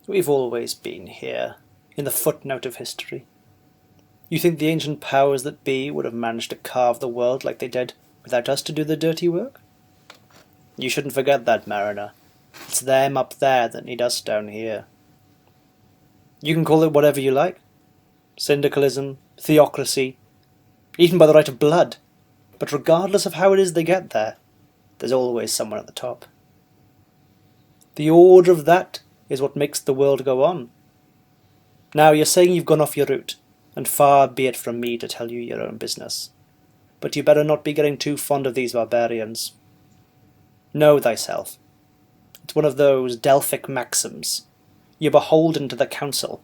We've always been here, in the footnote of history. You think the ancient powers that be would have managed to carve the world like they did without us to do the dirty work? You shouldn't forget that, Mariner. It's them up there that need us down here. You can call it whatever you like. Syndicalism, theocracy, even by the right of blood. But regardless of how it is they get there, there's always someone at the top. The order of that is what makes the world go on. Now, you're saying you've gone off your route, and far be it from me to tell you your own business. But you better not be getting too fond of these barbarians. Know thyself. It's one of those Delphic maxims. You're beholden to the council,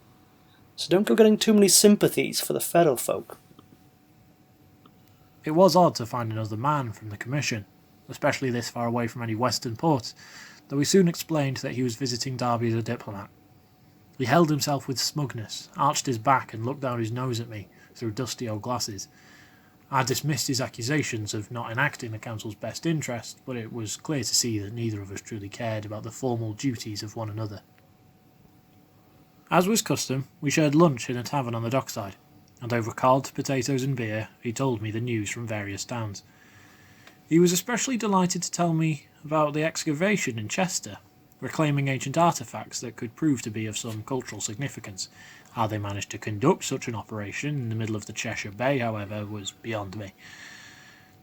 so don't go getting too many sympathies for the feral folk. It was odd to find another man from the Commission, especially this far away from any western port, though he soon explained that he was visiting Derby as a diplomat. He held himself with smugness, arched his back and looked down his nose at me through dusty old glasses. I dismissed his accusations of not enacting the council's best interest, but it was clear to see that neither of us truly cared about the formal duties of one another. As was custom, we shared lunch in a tavern on the dockside, and over cod, potatoes and beer, he told me the news from various towns. He was especially delighted to tell me about the excavation in Chester, reclaiming ancient artefacts that could prove to be of some cultural significance. How they managed to conduct such an operation in the middle of the Cheshire Bay, however, was beyond me.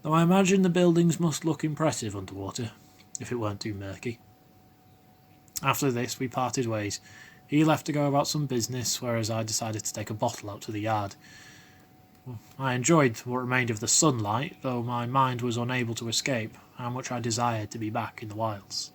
Though I imagine the buildings must look impressive underwater, if it weren't too murky. After this, we parted ways. He left to go about some business, whereas I decided to take a bottle out to the yard. I enjoyed what remained of the sunlight, though my mind was unable to escape how much I desired to be back in the wilds.